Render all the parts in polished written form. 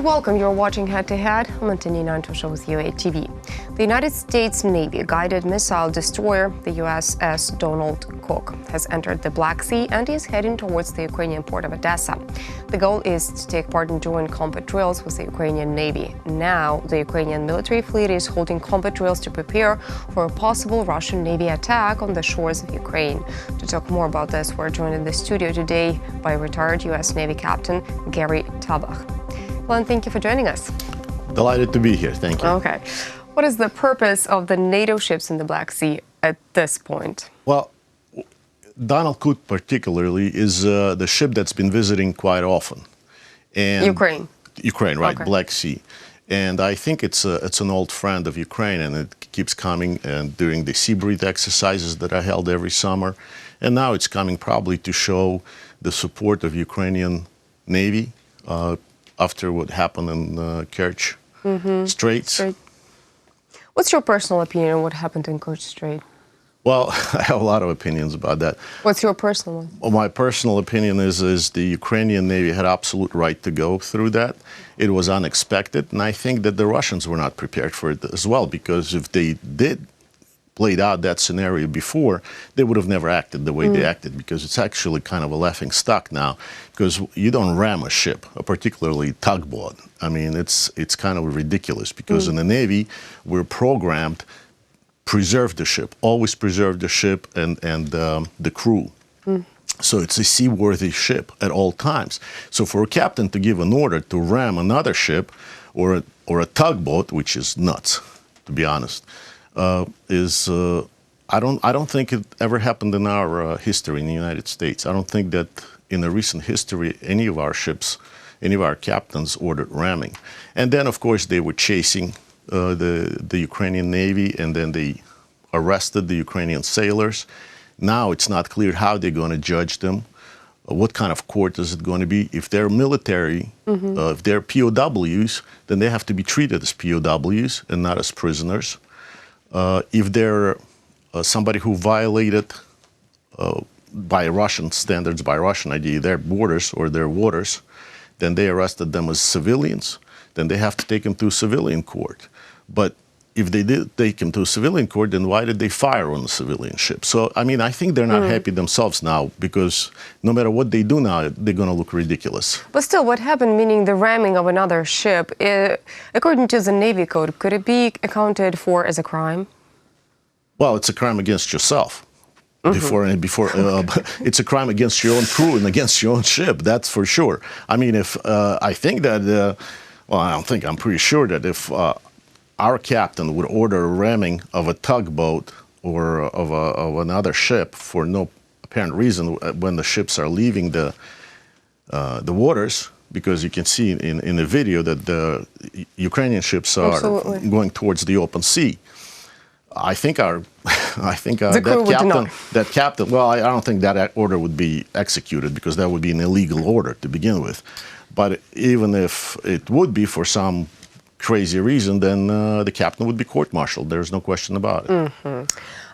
welcome. You're watching Head to Head. I'm Antonina Antosha with UATV. The United States Navy guided missile destroyer, the USS Donald Cook, has entered the Black Sea and is heading towards the Ukrainian port of Odesa. The goal is to take part in joint combat drills with the Ukrainian Navy. Now, the Ukrainian military fleet is holding combat drills to prepare for a possible Russian Navy attack on the shores of Ukraine. To talk more about this, we're joined in the studio today by retired U.S. Navy Captain Gary Tabach. Well, and thank you for joining us. Delighted to be here. Thank you. Okay. What is the purpose of the NATO ships in the Black Sea at this point? Well, Donald Cook particularly is the ship that's been visiting quite often. And Ukraine, right, okay. Black Sea. And I think it's an old friend of Ukraine, and it keeps coming and doing the sea breathe exercises that are held every summer. And now it's coming probably to show the support of Ukrainian Navy after what happened in Kerch Strait. What's your personal opinion on what happened in Kerch Strait? Well, I have a lot of opinions about that. What's your personal one? Well, my personal opinion is the Ukrainian Navy had absolute right to go through that. It was unexpected, and I think that the Russians were not prepared for it as well, because if they did played out that scenario before, they would have never acted the way they acted, because it's actually kind of a laughing stock now, because you don't ram a ship, particularly tugboat. I mean, it's kind of ridiculous, because in the Navy, we're programmed preserve the ship, always preserve the ship and the crew. So it's a seaworthy ship at all times. So for a captain to give an order to ram another ship or a tugboat, which is nuts, to be honest, I don't think it ever happened in our history in the United States. I don't think that in the recent history any of our ships, any of our captains ordered ramming. And then, of course, they were chasing the Ukrainian Navy, and then they arrested the Ukrainian sailors. Now it's not clear how they're going to judge them. What kind of court is it going to be? If they're military, if they're POWs, then they have to be treated as POWs and not as prisoners. If they're somebody who violated, by Russian standards, by Russian ID, their borders or their waters, then they arrested them as civilians, then they have to take them to civilian court. But if they did take him to a civilian court, then why did they fire on the civilian ship? So, I mean, I think they're not happy themselves now, because no matter what they do now, they're going to look ridiculous. But still, what happened, meaning the ramming of another ship, according to the Navy Code, could it be accounted for as a crime? Well, it's a crime against yourself. It's a crime against your own crew and against your own ship, that's for sure. I mean, if I think that, well, I don't think, I'm pretty sure that if our captain would order a ramming of a tugboat or of another ship for no apparent reason when the ships are leaving the waters, because you can see in the video that the Ukrainian ships are going towards the open sea. I think that captain. Well, I don't think that order would be executed, because that would be an illegal order to begin with. But even if it would be for some crazy reason, then the captain would be court-martialed. There's no question about it.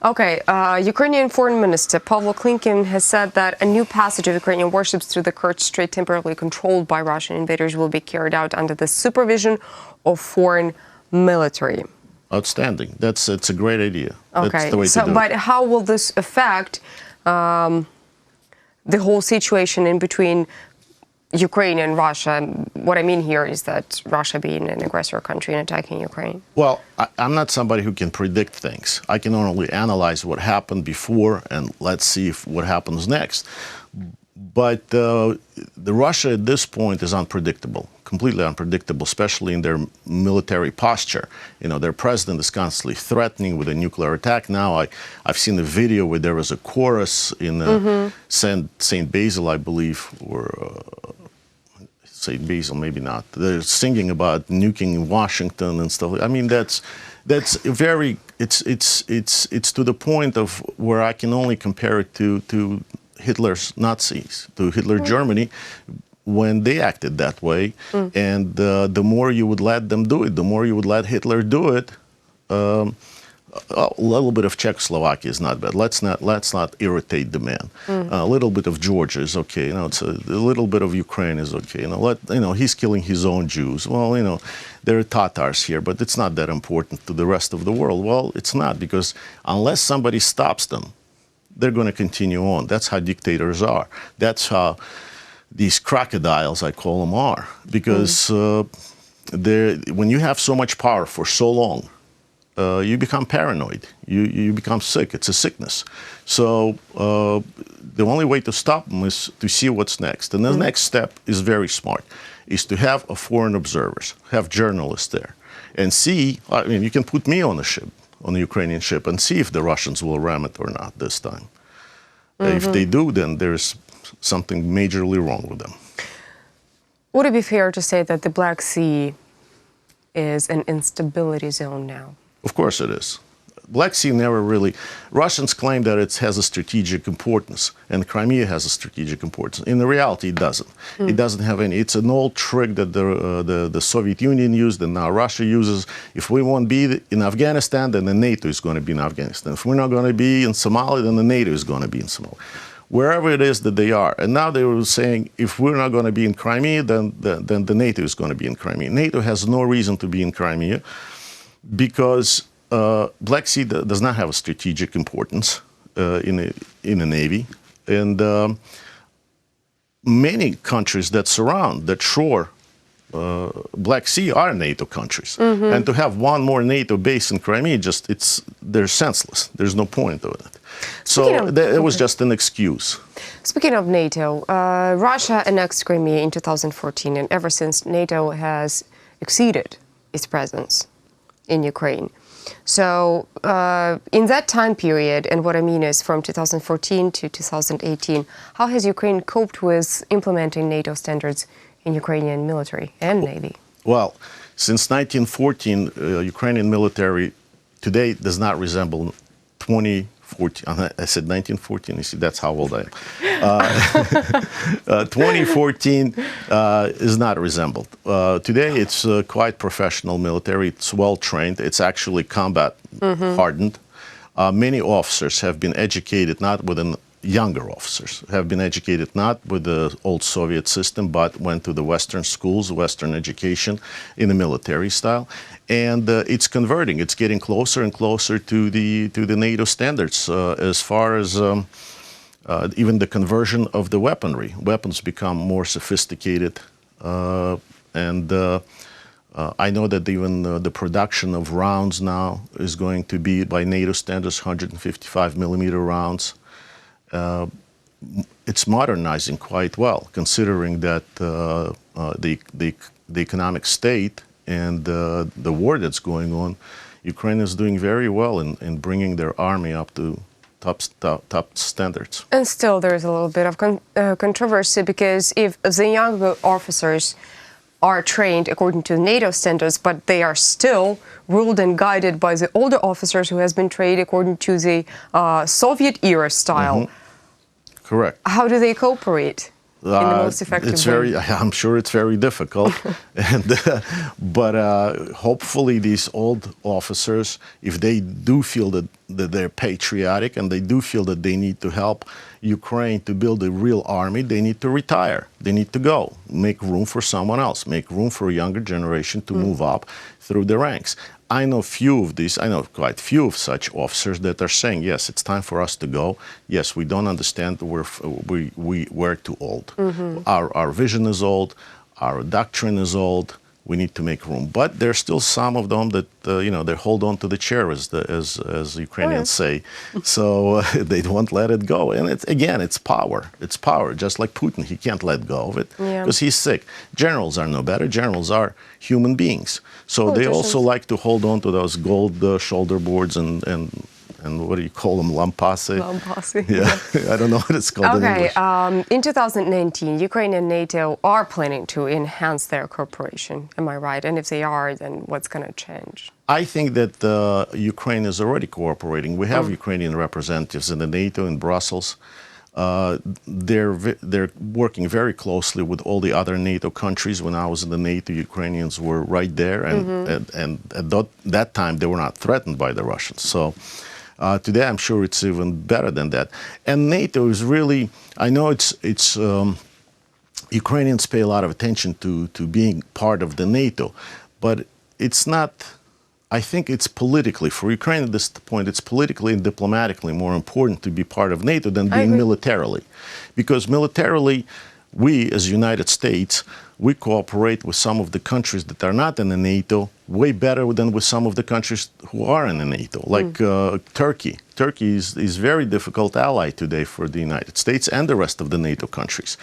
Okay, Ukrainian Foreign Minister Pavlo Klinkin has said that a new passage of Ukrainian warships through the Kerch Strait temporarily controlled by Russian invaders will be carried out under the supervision of foreign military. Outstanding. It's a great idea. Okay, that's the way to do but it. how will this affect the whole situation in between Ukraine and Russia? What I mean here is that Russia being an aggressor country and attacking Ukraine. Well, I'm not somebody who can predict things. I can only analyze what happened before, and let's see what happens next. But the Russia at this point is unpredictable, completely unpredictable, especially in their military posture. You know, their president is constantly threatening with a nuclear attack. Now, I've seen a video where there was a chorus in St. Basil, I believe, or St. Basil, maybe not. They're singing about nuking Washington and stuff. I mean, that's very. It's to the point of where I can only compare it to Hitler's Nazis, to Hitler Germany, when they acted that way. And the more you would let them do it, the more you would let Hitler do it, A little bit of Czechoslovakia is not bad. Let's not irritate the man. A little bit of Georgia is okay. It's a little bit of Ukraine is okay. He's killing his own Jews. Well, there are Tatars here, but it's not that important to the rest of the world. Well, it's not, because unless somebody stops them, they're going to continue on. That's how dictators are. That's how these crocodiles, I call them, are. Because when you have so much power for so long, you become paranoid. You become sick. It's a sickness. So the only way to stop them is to see what's next. And the next step is very smart, is to have foreign observers, have journalists there, and see. I mean, you can put me on the ship, on the Ukrainian ship, and see if the Russians will ram it or not this time. If they do, then there's something majorly wrong with them. Would it be fair to say that the Black Sea is an instability zone now? Of course it is. Black Sea never really... Russians claim that it has a strategic importance, and Crimea has a strategic importance. In reality, it doesn't. It doesn't have any... It's an old trick that the Soviet Union used and now Russia uses. If we won't be in Afghanistan, then the NATO is going to be in Afghanistan. If we're not going to be in Somalia, then the NATO is going to be in Somalia. Wherever it is that they are. And now they were saying, if we're not going to be in Crimea, then the NATO is going to be in Crimea. NATO has no reason to be in Crimea, because Black Sea does not have a strategic importance in the Navy. And many countries that surround, that shore Black Sea, are NATO countries. And to have one more NATO base in Crimea, they're senseless. There's no point of it. So it was just an excuse. Speaking of NATO, Russia annexed Crimea in 2014, and ever since, NATO has exceeded its presence in Ukraine. So in that time period, and what I mean is from 2014 to 2018, how has Ukraine coped with implementing NATO standards in Ukrainian military and Navy? Well, since 1914, Ukrainian military today does not resemble 2014. I said 1914. You see, that's how old I am. 2014 is not resembled. Today, it's quite professional military. It's well trained. It's actually combat hardened. Many officers have been educated not with younger officers have been educated not with the old Soviet system, but went to the Western schools, Western education in the military style. And it's converting. It's getting closer and closer to the NATO standards as far as even the conversion of the weaponry. Weapons become more sophisticated, and I know that even the production of rounds now is going to be, by NATO standards, 155 millimeter rounds. It's modernizing quite well, considering that the economic state and the war that's going on. Ukraine is doing very well in bringing their army up to top standards. And still there is a little bit of controversy, because if the younger officers are trained according to NATO standards, but they are still ruled and guided by the older officers who has been trained according to the Soviet era style. Correct. How do they cooperate in the most effective way? I'm sure it's very difficult. But hopefully these old officers, if they do feel that they're patriotic and they do feel that they need to help Ukraine to build a real army, they need to retire. They need to go. Make room for someone else. Make room for a younger generation to move up through the ranks. I know quite few of such officers that are saying, yes, it's time for us to go. Yes, we don't understand, we're too old. Our vision is old, our doctrine is old, we need to make room. But there's still some of them that, they hold on to the chair, as Ukrainians say. So they won't let it go. And it's power. It's power. Just like Putin, he can't let go of it because he's sick. Generals are no better. Generals are human beings. So they also like to hold on to those gold shoulder boards and what do you call them? Lampasy? Lampasy. Yeah, I don't know what it's called in English. In 2019, Ukraine and NATO are planning to enhance their cooperation. Am I right? And if they are, then what's going to change? I think that Ukraine is already cooperating. We have Ukrainian representatives in the NATO in Brussels. they're working very closely with all the other NATO countries. When I was in the NATO, Ukrainians were right there, and at that time they were not threatened by the Russians. So today I'm sure it's even better than that. And NATO is really, I know it's Ukrainians pay a lot of attention to being part of the NATO, but it's not. I think it's politically, for Ukraine at this point, it's politically and diplomatically more important to be part of NATO than being militarily. Because militarily, we as United States, we cooperate with some of the countries that are not in the NATO way better than with some of the countries who are in the NATO, like Turkey. Turkey is a very difficult ally today for the United States and the rest of the NATO countries.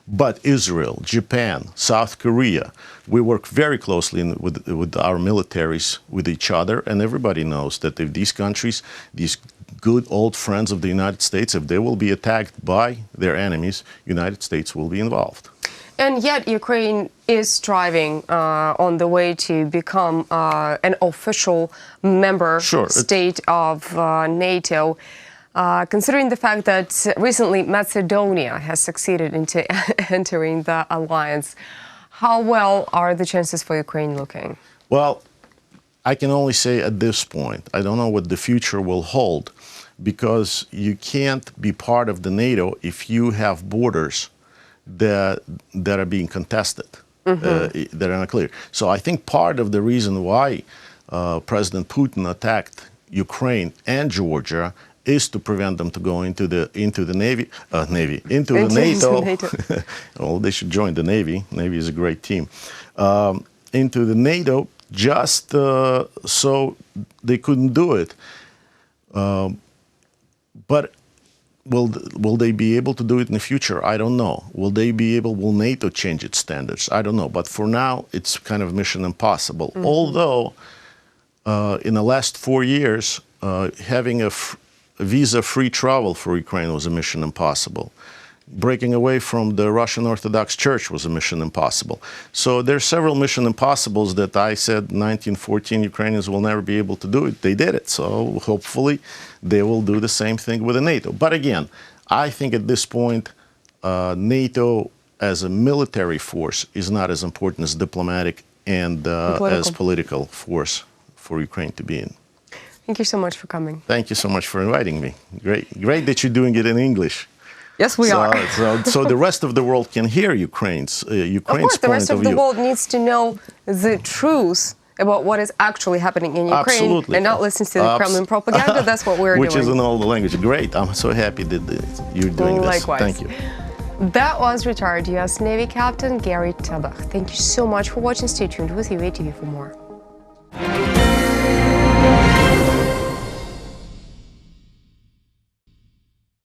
But Israel, Japan, South Korea, we work very closely with our militaries, with each other, and everybody knows that if these countries, these good old friends of the United States, if they will be attacked by their enemies, United States will be involved. And yet Ukraine is striving on the way to become an official member state of NATO. Considering the fact that recently Macedonia has succeeded into entering the alliance, how well are the chances for Ukraine looking? Well, I can only say at this point, I don't know what the future will hold, because you can't be part of the NATO if you have borders that are being contested, that are not clear. So I think part of the reason why President Putin attacked Ukraine and Georgia is to prevent them to go into the NATO. Well, they should join the Navy. Navy is a great team. Into the NATO, just so they couldn't do it. But will they be able to do it in the future? I don't know. Will NATO change its standards? I don't know. But for now, it's kind of mission impossible. Although, in the last 4 years, having a visa-free travel for Ukraine was a mission impossible. Breaking away from the Russian Orthodox Church was a mission impossible. So there are several mission impossibles that I said 1914 Ukrainians will never be able to do it. They did it. So hopefully they will do the same thing with the NATO. But again, I think at this point, NATO as a military force is not as important as diplomatic and as political force for Ukraine to be in. Thank you so much for coming. Thank you so much for inviting me. Great that you're doing it in English. Yes, we are. So the rest of the world can hear Ukraine's point of view. Of course, the rest of the world needs to know the truth about what is actually happening in Ukraine and not listen to the Kremlin propaganda. That's what we're doing. Which is in all the language. Great. I'm so happy that you're doing this. Likewise. Thank you. That was retired U.S. Navy Captain Gary Tabach. Thank you so much for watching. Stay tuned with UATV for more.